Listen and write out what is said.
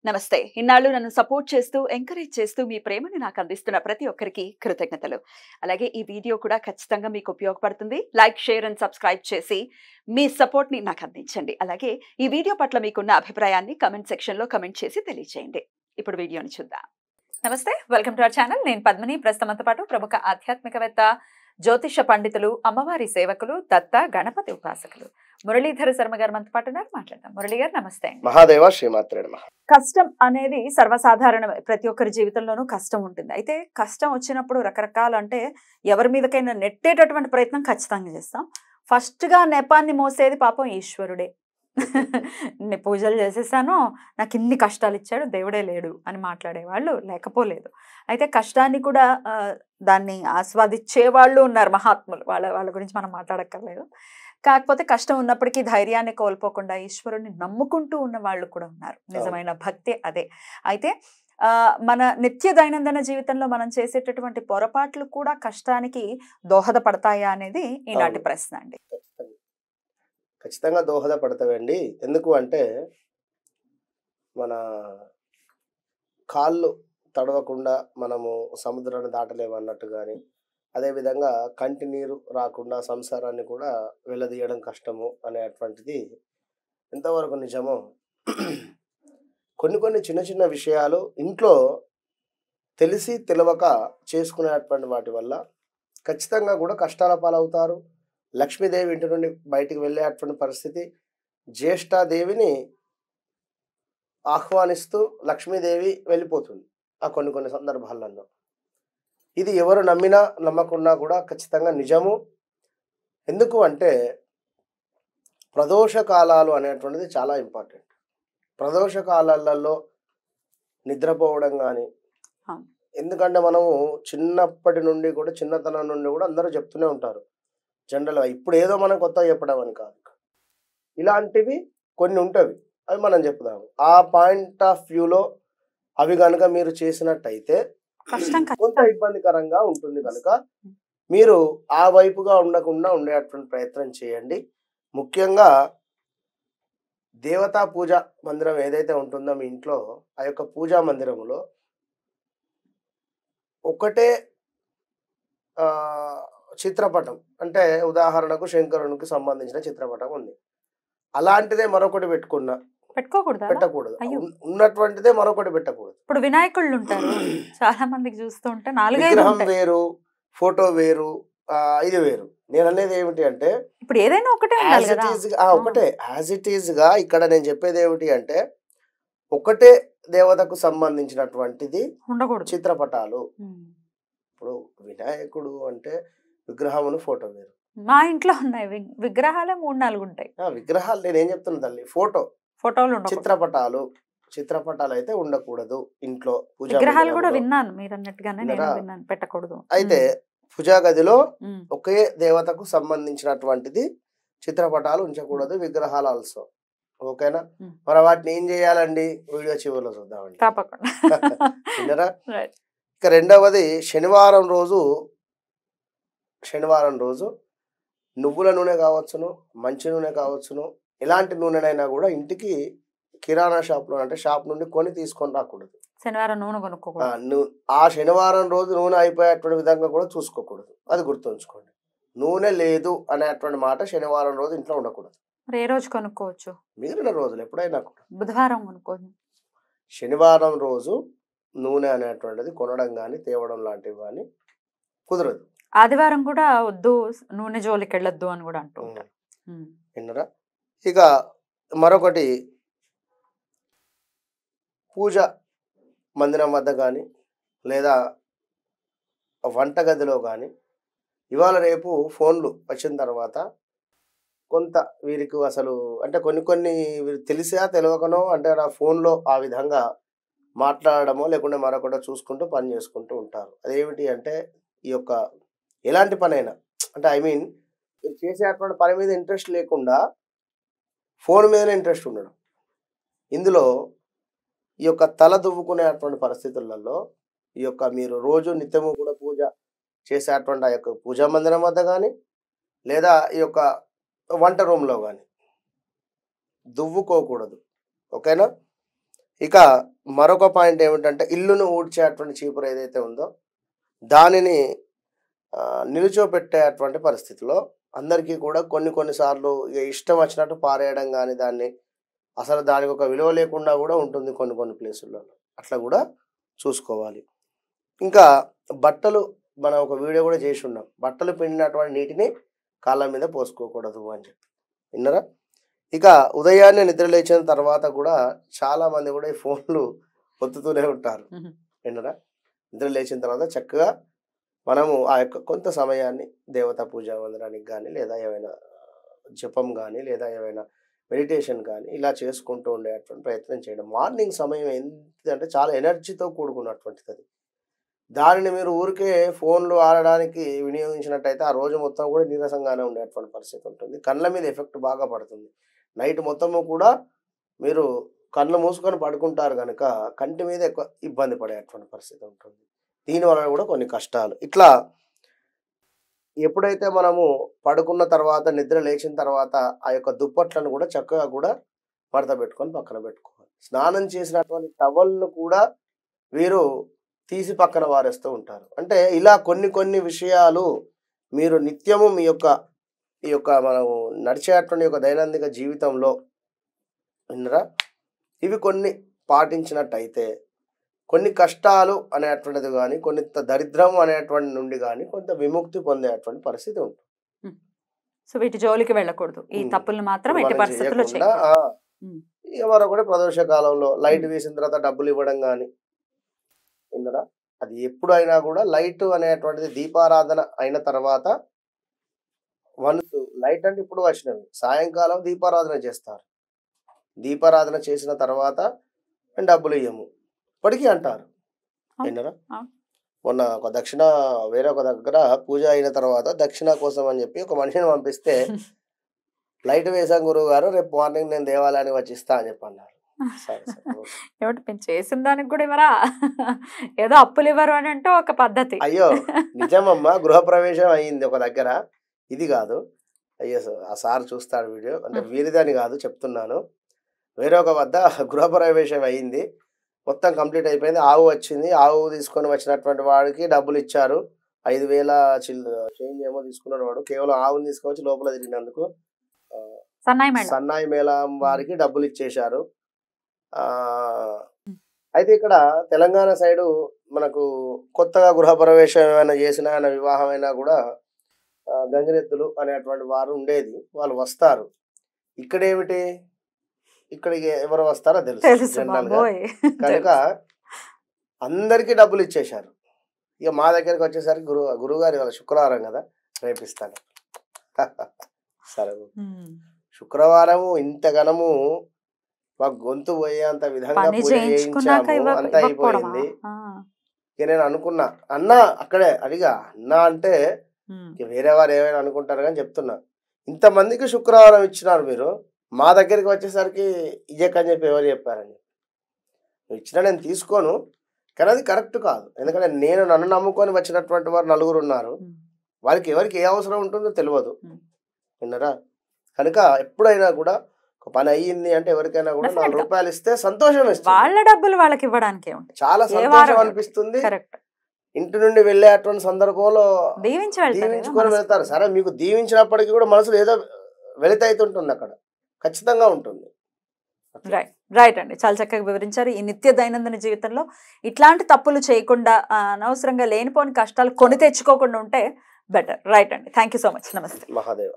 నమస్తే. ఇన్నాళ్ళు నన్ను సపోర్ట్ చేస్తూ, ఎంకరేజ్ చేస్తూ మీ ప్రేమని నాకు అందిస్తున్న ప్రతి ఒక్కరికి కృతజ్ఞతలు. అలాగే ఈ వీడియో కూడా ఖచ్చితంగా మీకు ఉపయోగపడుతుంది. లైక్, షేర్ అండ్ సబ్స్క్రైబ్ చేసి మీ సపోర్ట్‌ని నాకు అందించండి. అలాగే ఈ వీడియో పట్ల మీకున్న అభిప్రాయాన్ని కామెంట్ సెక్షన్‌లో కామెంట్ చేసి తెలియజేయండి. ఇప్పుడు వీడియోని చూద్దాం. నమస్తే. Welcome to our channel. నేను పద్మిని. ప్రస్తుతంతో పాటు ప్రముఖ ఆధ్యాత్మికవేత్త, జ్యోతిష పండితులు, అమ్మవారి సేవకులు, దత్త గణపతి ఉపాసకులు మురళీధర శర్మ గారు మనతో పాటు ఉన్నారు. మాట్లాడదాం. మురళి గారు నమస్తే అండి. మహాదేవ శ్రీమాత్రే నమః. కష్టం అనేది సర్వసాధారణమే. ప్రతి ఒక్కరి జీవితంలోనూ కష్టం ఉంటుంది. అయితే కష్టం వచ్చినప్పుడు రకరకాల అంటే ఎవరి మీదకైనా నెట్టేటటువంటి ప్రయత్నం ఖచ్చితంగా చేస్తాం. ఫస్ట్ గా నెపాన్ని మోసేది పాపం ఈశ్వరుడే. నేను పూజలు చేసేసాను, నాకు ఇన్ని కష్టాలు ఇచ్చాడు, దేవుడే లేడు అని మాట్లాడేవాళ్ళు లేకపోలేదు. అయితే కష్టాన్ని కూడా దాన్ని ఆస్వాదించే వాళ్ళు ఉన్నారు, మహాత్ములు. వాళ్ళ గురించి మనం మాట్లాడక్కర్లేదు. కాకపోతే కష్టం ఉన్నప్పటికీ ధైర్యాన్ని కోల్పోకుండా ఈశ్వరుని నమ్ముకుంటూ ఉన్న వాళ్ళు కూడా ఉన్నారు. నిజమైన భక్తి అదే. అయితే మన నిత్య దైనందిన జీవితంలో మనం చేసేటటువంటి పొరపాట్లు కూడా కష్టానికి దోహదపడతాయా అనేది ఈనాటి ప్రశ్న అండి. ఖచ్చితంగా దోహదపడతావండి. ఎందుకు అంటే మన కాళ్ళు తడవకుండా మనము సముద్రాన్ని దాటలేమన్నట్టు కానీ, అదేవిధంగా కంటి నీరు రాకుండా సంసారాన్ని కూడా వెల్లదీయడం కష్టము అనేటువంటిది ఎంతవరకు నిజమో, కొన్ని చిన్న చిన్న విషయాలు ఇంట్లో తెలిసి తెలియక చేసుకునేటువంటి వాటి వల్ల ఖచ్చితంగా కూడా కష్టాల పాలవుతారు. లక్ష్మీదేవి ఇంటి నుండి బయటికి వెళ్ళేటువంటి పరిస్థితి, జ్యేష్ఠాదేవిని ఆహ్వానిస్తూ లక్ష్మీదేవి వెళ్ళిపోతుంది ఆ కొన్ని సందర్భాలలో. ఇది ఎవరు నమ్మినా నమ్మకున్నా కూడా ఖచ్చితంగా నిజము. ఎందుకు అంటే ప్రదోష కాలాలు అనేటువంటిది చాలా ఇంపార్టెంట్. ప్రదోష కాలాలలో నిద్రపోవడం కానీ, ఎందుకంటే మనము చిన్నప్పటి నుండి కూడా, చిన్నతనం నుండి కూడా అందరూ చెప్తూనే ఉంటారు జనరల్గా. ఇప్పుడు ఏదో మనం కొత్తగా చెప్పడం అని కాదు, ఇలాంటివి కొన్ని ఉంటవి, అవి మనం చెప్దాము. ఆ పాయింట్ ఆఫ్ వ్యూలో అవి కనుక మీరు చేసినట్టయితే కొంత ఇబ్బందికరంగా ఉంటుంది. కనుక మీరు ఆ వైపుగా ఉండకుండా ఉండేటువంటి ప్రయత్నం చేయండి. ముఖ్యంగా దేవతా పూజ మందిరం ఏదైతే ఉంటుందో మీ ఇంట్లో, ఆ యొక్క పూజా మందిరంలో ఒకటే చిత్రపటం, అంటే ఉదాహరణకు శంకరునికి సంబంధించిన చిత్రపటం ఉంది, అలాంటిదే మరొకటి పెట్టకూడదు. ఉన్నటువంటిదే మరొకటి పెట్టకూడదు. ఇప్పుడు వినాయకుళ్ళు ఉంటారు, చాలా మందికి చూస్తూ ఉంటే విగ్రహం వేరు, ఫోటో వేరు, ఇది వేరు. నేను అనేది ఏమిటి అంటే ఇప్పుడు ఏదైనా ఒకటే ఒకటే యాజ్ ఇట్ ఈజ్ గా. ఇక్కడ నేను చెప్పేది ఏమిటి అంటే ఒకటే దేవతకు సంబంధించినటువంటిది చిత్రపటాలు. ఇప్పుడు వినాయకుడు అంటే విగ్రహమును, ఫోటో వేరు. మా ఇంట్లో ఉన్నాయి విగ్రహాలే 3-4 ఉంటాయి. విగ్రహాలు నేనేం చెప్తున్నా తల్లి, ఫోటోలు చిత్రపటాలు అయితే ఉండకూడదు ఇంట్లో. విగ్రహాలు కూడా విన్నాను మీరు అన్నట్టుగానే, నేను విన్నాను పెట్టకూడదు. అయితే పూజా గదిలో ఒకే దేవతకు సంబంధించినటువంటిది చిత్రపటాలు ఉంచకూడదు, విగ్రహాలు ఆల్సో. ఓకేనా? మరి వాటిని ఏం చేయాలండి, వీడియో చివరిలో చూద్దామండి. విన్నరా? ఇక రెండవది, శనివారం రోజు నువ్వుల నూనె కావచ్చును, మంచి నూనె కావచ్చును, ఎలాంటి నూనెనైనా కూడా ఇంటికి కిరాణా షాప్లో, అంటే షాప్ నుండి కొని తీసుకొని రాకూడదు. శనివారం నూనె కొనుక్కోకూడదు. ఆ శనివారం రోజు నూనె అయిపోయేటువంటి విధంగా కూడా చూసుకోకూడదు. అది గుర్తుంచుకోండి. నూనె లేదు అనేటువంటి మాట శనివారం రోజు ఇంట్లో ఉండకూడదు. ఏ రోజు కొనుక్కోవచ్చు? మిగిలిన రోజులు ఎప్పుడైనా కూడా. బుధవారం కొనుక్కోవచ్చు. శనివారం రోజు నూనె అనేటువంటిది కొనడం కానీ, తేవడం లాంటివి కానీ కుదరదు. ఆదివారం కూడా వద్దు, నూనె జోలికి వెళ్ళొద్దు అని కూడా అంటూ ఉంటారు. విన్నరా? ఇక మరొకటి, పూజ మందిరం వద్ద కానీ లేదా వంటగదిలో కానీ ఇవాళ రేపు ఫోన్లు వచ్చిన తర్వాత కొంత వీరికి అసలు అంటే కొన్ని తెలిసా తెలియకనో, అంటే నా ఫోన్లో ఆ విధంగా మాట్లాడడమో లేకుంటే మరొకటి చూసుకుంటూ పని చేసుకుంటూ ఉంటారు. అదేమిటి అంటే ఈ యొక్క ఎలాంటి పనైనా, అంటే మీరు చేసేటువంటి పని మీద ఇంట్రెస్ట్ లేకుండా ఫోన్ మీదనే ఇంట్రెస్ట్ ఉండడం. ఇందులో ఈ యొక్క తల దువ్వుకునేటువంటి పరిస్థితులలో ఈ యొక్క మీరు రోజు నిత్యము కూడా పూజ చేసేటువంటి ఆ యొక్క పూజా మందిరం వద్ద కానీ లేదా ఈ యొక్క వంట రూమ్లో కానీ దువ్వుకోకూడదు. ఓకేనా? ఇక మరొక పాయింట్ ఏమిటంటే ఇల్లును ఊడ్చేటువంటి చీపురు ఏదైతే ఉందో దానిని నిలుచోబెట్టేటువంటి పరిస్థితిలో అందరికీ కూడా కొన్నిసార్లు ఇక ఇష్టం వచ్చినట్టు పారేయడం కానీ దాన్ని అసలు దానికి ఒక విలువ లేకుండా కూడా ఉంటుంది కొన్ని ప్లేసుల్లో. అట్లా కూడా చూసుకోవాలి. ఇంకా బట్టలు మనం ఒక వీడియో కూడా చేసి ఉన్నాం. బట్టలు పిండినటువంటి నీటిని కాళ్ళ మీద పోసుకోకూడదు అని చెప్పి విన్నారా. ఇక ఉదయాన్నే నిద్ర లేచిన తర్వాత కూడా చాలా మంది కూడా ఈ ఫోన్లు ఒత్తుతూనే ఉంటారు విన్నారా. నిద్ర లేచిన తర్వాత చక్కగా మనము ఆ యొక్క కొంత సమయాన్ని దేవతా పూజా మందిరానికి కానీ లేదా ఏమైనా జపం కానీ లేదా ఏమైనా మెడిటేషన్ కానీ ఇలా చేసుకుంటూ ఉండేటువంటి ప్రయత్నం చేయడం. మార్నింగ్ సమయం ఏంటంటే చాలా ఎనర్జీతో కూడుకున్నటువంటిది అది. దానిని మీరు ఊరికే ఫోన్లు ఆడడానికి వినియోగించినట్టయితే ఆ రోజు మొత్తం కూడా నీరసంగానే ఉండేటువంటి పరిస్థితి ఉంటుంది. కళ్ళ మీద ఎఫెక్ట్ బాగా పడుతుంది. నైట్ మొత్తము కూడా మీరు కళ్ళు మూసుకొని పడుకుంటారు కనుక కంటి మీద ఎక్కువ ఇబ్బంది పడేటువంటి పరిస్థితి ఉంటుంది. దీనివల్ల కూడా కొన్ని కష్టాలు. ఇట్లా ఎప్పుడైతే మనము పడుకున్న తర్వాత నిద్ర లేచిన తర్వాత ఆ యొక్క దుప్పట్లను కూడా చక్కగా కూడా మడత పెట్టుకొని పక్కన పెట్టుకోవాలి. స్నానం చేసినటువంటి టవల్ను కూడా వీరు తీసి పక్కన వారేస్తూ ఉంటారు. అంటే ఇలా కొన్ని విషయాలు మీరు నిత్యము మీ యొక్క ఈ యొక్క మనము నడిచేటువంటి యొక్క దైనందిక జీవితంలో విన్నరా ఇవి కొన్ని పాటించినట్టయితే కొన్ని కష్టాలు అనేటువంటిది కానీ కొన్ని దరిద్రం అనేటువంటి నుండి కానీ కొంత విముక్తి పొందేటువంటి పరిస్థితి ఉంటుంది. సో వీటి జోలికి వెళ్ళకూడదు. ఈ తప్పులు మాత్రం ఎట్టి పరిస్థితుల్లో మరొకటి ప్రదోష కాలంలో లైట్ వేసిన తర్వాత డబ్బులు ఇవ్వడం కానీ విన్నరా. అది ఎప్పుడైనా కూడా లైట్ అనేటువంటిది దీపారాధన అయిన తర్వాత వన్స్ లైట్ అంటే ఇప్పుడు వచ్చినవి సాయంకాలం దీపారాధన చేస్తారు. దీపారాధన చేసిన తర్వాత డబ్బులు ఇయ్యము ఇప్పటికీ అంటారు విన్నరా. మొన్న వేరే ఒక దగ్గర పూజ అయిన తర్వాత దక్షిణ కోసం అని చెప్పి ఒక మనిషిని పంపిస్తే లైట్ వేసాం గురువు గారు రేపు మార్నింగ్ నేను దేవాలయానికి వచ్చి ఇస్తా అని చెప్పి అన్నారు. ఏమిటి మేము చేసిన దానికి కూడా ఇవ్వరా, ఏదో అప్పులు ఇవ్వరు అని అంటే ఒక పద్ధతి. అయ్యో నిజమమ్మా, గృహప్రవేశం అయ్యింది ఒక దగ్గర. ఇది కాదు అయ్యో ఆ సార్ చూస్తాడు వీడియో, అంటే వీరిదని కాదు చెప్తున్నాను. వేరే ఒక వద్ద గృహప్రవేశం అయ్యింది, మొత్తం కంప్లీట్ అయిపోయింది. ఆవు వచ్చింది, ఆవు తీసుకొని వచ్చినటువంటి వాడికి డబ్బులు ఇచ్చారు. 5,000 చేంజ్ ఏమో తీసుకున్నాడు వాడు. కేవలం ఆవుని తీసుకొచ్చి లోపల తిరిగినందుకు సన్నాయి మేళం వారికి డబ్బులు ఇచ్చేశారు. అయితే ఇక్కడ తెలంగాణ సైడు మనకు కొత్తగా గృహప్రవేశం ఏమైనా చేసినా ఆయన వివాహం అయినా కూడా గంగిరెద్దులు అనేటువంటి వారు ఉండేది, వాళ్ళు వస్తారు. ఇక్కడేమిటి, ఇక్కడికి ఎవరు వస్తారో తెలుసు జనరల్ గా. కనుక అందరికీ డబ్బులు ఇచ్చేశారు. ఇక మా దగ్గరికి వచ్చేసరికి గురువుగారు ఇవాళ శుక్రవారం కదా రేపిస్తాను. సరే శుక్రవారము ఇంతగనము మాకు గొంతు పోయేంత విధంగా పూజ చేయించాము, అంతా అయిపోయింది. ఇక నేను అనుకున్నా అన్నా అక్కడే అడిగా, అన్నా అంటే వేరే వారు ఏమైనా అనుకుంటారు కానీ చెప్తున్నా, ఇంతమందికి శుక్రవారం ఇచ్చినారు మీరు, మా దగ్గరికి వచ్చేసరికి ఇయ్యకని చెప్పి ఎవరు చెప్పారని. ఇచ్చినా నేను తీసుకోను, కానీ అది కరెక్ట్ కాదు. ఎందుకంటే నన్ను నమ్ముకొని వచ్చినటువంటి వారు 4 ఉన్నారు, వాళ్ళకి ఎవరికి ఏ అవసరం ఉంటుందో తెలియదు విన్నరా. కనుక ఎప్పుడైనా కూడా ఒక పని అయ్యింది అంటే ఎవరికైనా కూడా 4 రూపాయలు ఇస్తే సంతోషం ఇస్తుంది. వాళ్ళ డబ్బులు వాళ్ళకి ఇవ్వడానికి చాలా సంతోషం అనిపిస్తుంది. ఇంటి నుండి వెళ్ళేటువంటి సందర్భంలో దీవించుకొని వెళ్తారు. సరే మీకు దీవించినప్పటికీ కూడా మనసులో ఏదో వెలితి అవుతుంటుంది, అక్కడ ఖచ్చితంగా ఉంటుంది. రైట్ అండి, చాలా చక్కగా వివరించారు. ఈ నిత్య దైనందిన జీవితంలో ఇట్లాంటి తప్పులు చేయకుండా అనవసరంగా లేనిపోని కష్టాలు కొని తెచ్చుకోకుండా ఉంటే బెటర్. రైట్ అండి, థ్యాంక్ యూ సో మచ్. నమస్తే. మహాదేవ.